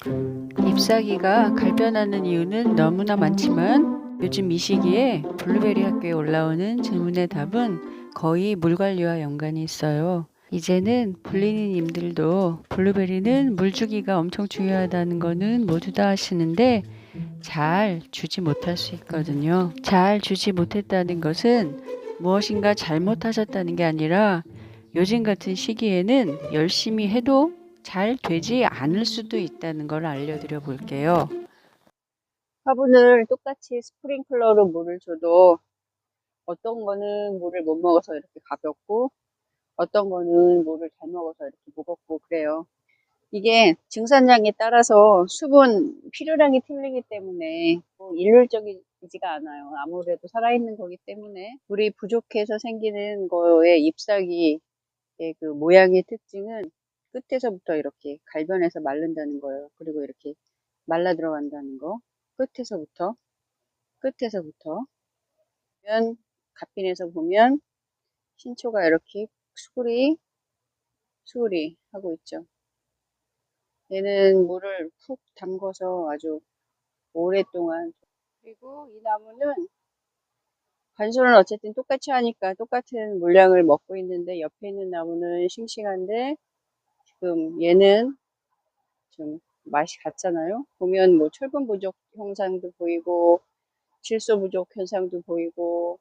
잎사귀가 갈변하는 이유는 너무나 많지만 요즘 이 시기에 블루베리 학교에 올라오는 질문의 답은 거의 물 관리와 연관이 있어요. 이제는 불리니님들도 블루베리는 물 주기가 엄청 중요하다는 거는 모두 다 아시는데 잘 주지 못할 수 있거든요. 잘 주지 못했다는 것은 무엇인가 잘못하셨다는 게 아니라 요즘 같은 시기에는 열심히 해도 잘 되지 않을 수도 있다는 걸 알려드려 볼게요. 화분을 똑같이 스프링클러로 물을 줘도 어떤 거는 물을 못 먹어서 이렇게 가볍고 어떤 거는 물을 잘 먹어서 이렇게 무겁고 그래요. 이게 증산량에 따라서 수분 필요량이 틀리기 때문에 뭐 일률적이지가 않아요. 아무래도 살아있는 거기 때문에 물이 부족해서 생기는 거에 잎사귀의 그 모양의 특징은 끝에서부터 이렇게 갈변해서 마른다는 거예요. 그리고 이렇게 말라 들어간다는 거. 끝에서부터 보면 갓빈에서 보면 신초가 이렇게 수그리 하고 있죠. 얘는 물을 푹 담궈서 아주 오랫동안. 그리고 이 나무는 관수는 어쨌든 똑같이 하니까 똑같은 물량을 먹고 있는데 옆에 있는 나무는 싱싱한데 지금 얘는 좀 맛이 같잖아요. 보면 뭐 철분 부족 현상도 보이고 질소 부족 현상도 보이고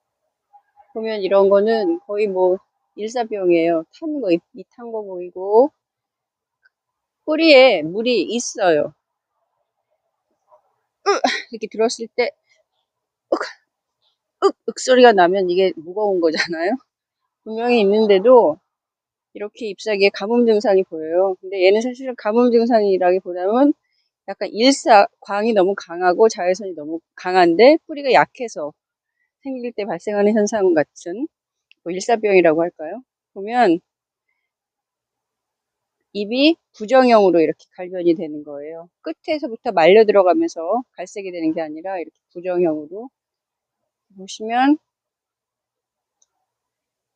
보면 이런 거는 거의 뭐 일사병이에요. 탄 거 보이고 뿌리에 물이 있어요. 이렇게 들었을 때 윽 소리가 나면 이게 무거운 거잖아요. 분명히 있는데도 이렇게 잎사귀에 가뭄 증상이 보여요. 근데 얘는 사실은 가뭄 증상이라기보다는 약간 광이 너무 강하고 자외선이 너무 강한데 뿌리가 약해서 생길 때 발생하는 현상 같은 뭐 일사병이라고 할까요? 보면 잎이 부정형으로 이렇게 갈변이 되는 거예요. 끝에서부터 말려 들어가면서 갈색이 되는 게 아니라 이렇게 부정형으로 보시면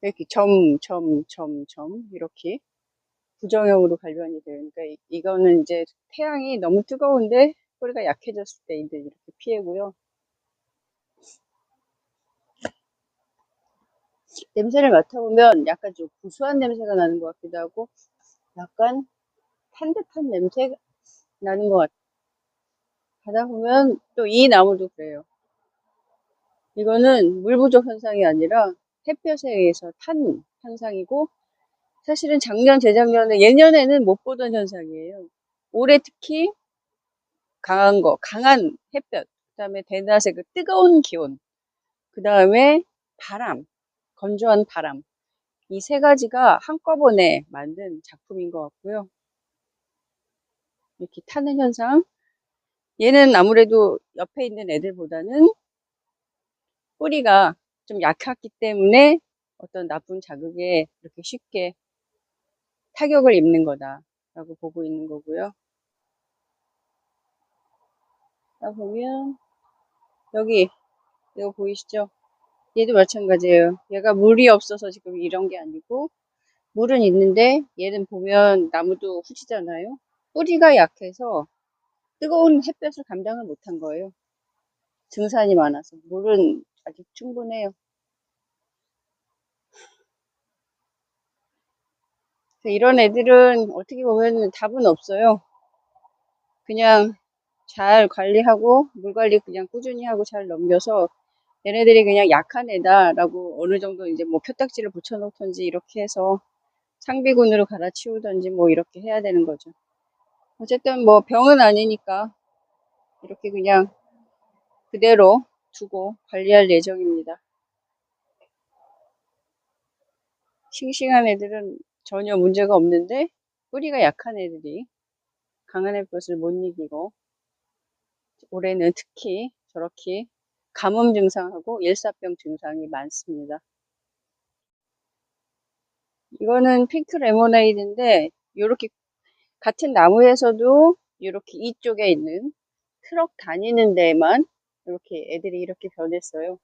이렇게 이렇게 부정형으로 발견이 돼요. 그러니까 이거는 이제 태양이 너무 뜨거운데 뿌리가 약해졌을 때 이제 이렇게 피해고요. 냄새를 맡아보면 약간 좀 구수한 냄새가 나는 것 같기도 하고 약간 탄 듯한 냄새가 나는 것 같아요. 가다 보면 또 이 나무도 그래요. 이거는 물 부족 현상이 아니라 햇볕에 의해서 탄 현상이고 사실은 작년, 재작년에, 예년에는 못 보던 현상이에요. 올해 특히 강한 햇볕, 그 다음에 대낮에 그 뜨거운 기온, 그 다음에 건조한 바람. 이 세 가지가 한꺼번에 만든 작품인 것 같고요. 이렇게 타는 현상. 얘는 아무래도 옆에 있는 애들보다는 뿌리가 좀 약했기 때문에 어떤 나쁜 자극에 이렇게 쉽게 타격을 입는 거다라고 보고 있는 거고요. 자, 보면 여기 이거 보이시죠? 얘도 마찬가지예요. 얘가 물이 없어서 지금 이런 게 아니고 물은 있는데 얘는 보면 나무도 후지잖아요. 뿌리가 약해서 뜨거운 햇볕을 감당을 못한 거예요. 증산이 많아서. 물은 아직 충분해요. 이런 애들은 어떻게 보면 답은 없어요. 그냥 잘 관리하고 물 관리 그냥 꾸준히 하고 잘 넘겨서 얘네들이 그냥 약한 애다라고 어느 정도 이제 뭐 표딱지를 붙여놓던지 이렇게 해서 상비군으로 갈아치우던지 뭐 이렇게 해야 되는 거죠. 어쨌든 뭐 병은 아니니까 이렇게 그냥 그대로 두고 관리할 예정입니다. 싱싱한 애들은 전혀 문제가 없는데 뿌리가 약한 애들이 강한 햇볕을 못 이기고 올해는 특히 저렇게 가뭄 증상하고 일사병 증상이 많습니다. 이거는 핑크 레모네이드인데 이렇게 같은 나무에서도 이렇게 이쪽에 있는 트럭 다니는 데만 이렇게 애들이 이렇게 변했어요.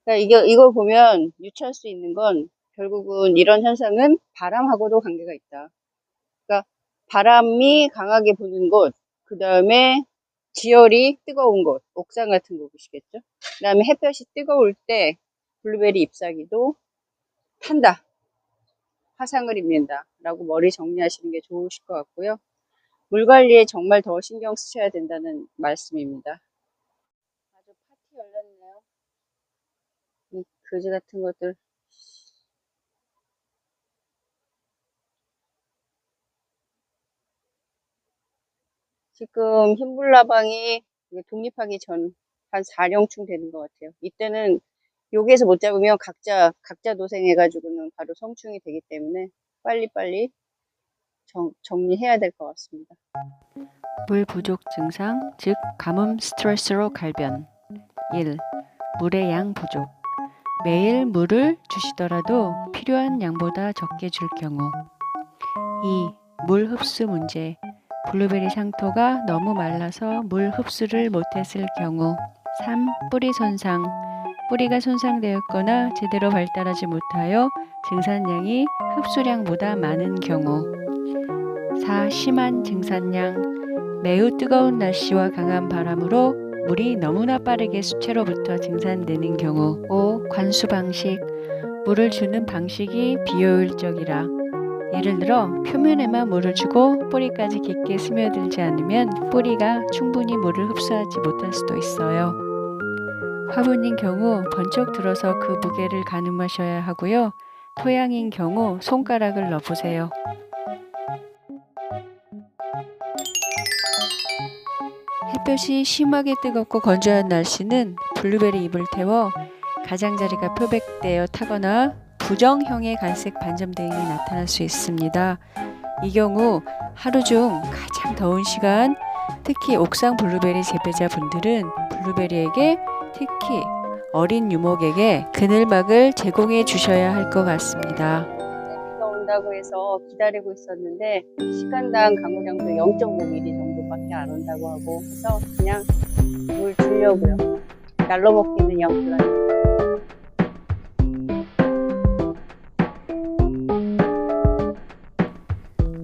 그러니까 이걸 보면 유추할 수 있는 건 결국은 이런 현상은 바람하고도 관계가 있다. 그러니까 바람이 강하게 부는 곳, 그 다음에 지열이 뜨거운 곳, 옥상 같은 곳이겠죠. 그 다음에 햇볕이 뜨거울 때 블루베리 잎사귀도 탄다, 화상을 입는다 라고 머리 정리하시는 게 좋으실 것 같고요. 물 관리에 정말 더 신경 쓰셔야 된다는 말씀입니다. 아주 파티 열렸네요. 이 거지 같은 것들. 지금 흰불나방이 독립하기 전 한 4령충 되는 것 같아요. 이때는 여기에서 못 잡으면 각자 도생해가지고는 바로 성충이 되기 때문에 빨리빨리 정리해야 될 것 같습니다. 물 부족 증상, 즉 가뭄 스트레스로 갈변. 1. 물의 양 부족. 매일 물을 주시더라도 필요한 양보다 적게 줄 경우. 2. 물 흡수 문제. 블루베리 상토가 너무 말라서 물 흡수를 못했을 경우. 3. 뿌리 손상. 뿌리가 손상되었거나 제대로 발달하지 못하여 증산량이 흡수량보다 많은 경우. 4. 심한 증산량. 매우 뜨거운 날씨와 강한 바람으로 물이 너무나 빠르게 수채로부터 증산되는 경우. 5. 관수 방식. 물을 주는 방식이 비효율적이라. 예를 들어 표면에만 물을 주고 뿌리까지 깊게 스며들지 않으면 뿌리가 충분히 물을 흡수하지 못할 수도 있어요. 화분인 경우 번쩍 들어서 그 무게를 가늠하셔야 하고요. 토양인 경우 손가락을 넣어보세요. 햇볕이 심하게 뜨겁고 건조한 날씨는 블루베리 잎을 태워 가장자리가 표백되어 타거나 부정형의 갈색 반점 등이 나타날 수 있습니다. 이 경우 하루 중 가장 더운 시간, 특히 옥상 블루베리 재배자분들은 블루베리에게, 특히 어린 유목에게 그늘막을 제공해 주셔야 할 것 같습니다. 비가 온다고 해서 기다리고 있었는데 시간당 강우량도 0.5mm 정도밖에 안 온다고 하고 해서 그냥 물 주려고요. 날로 먹기는 영 불안해요.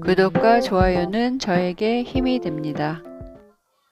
구독과 좋아요는 저에게 힘이 됩니다.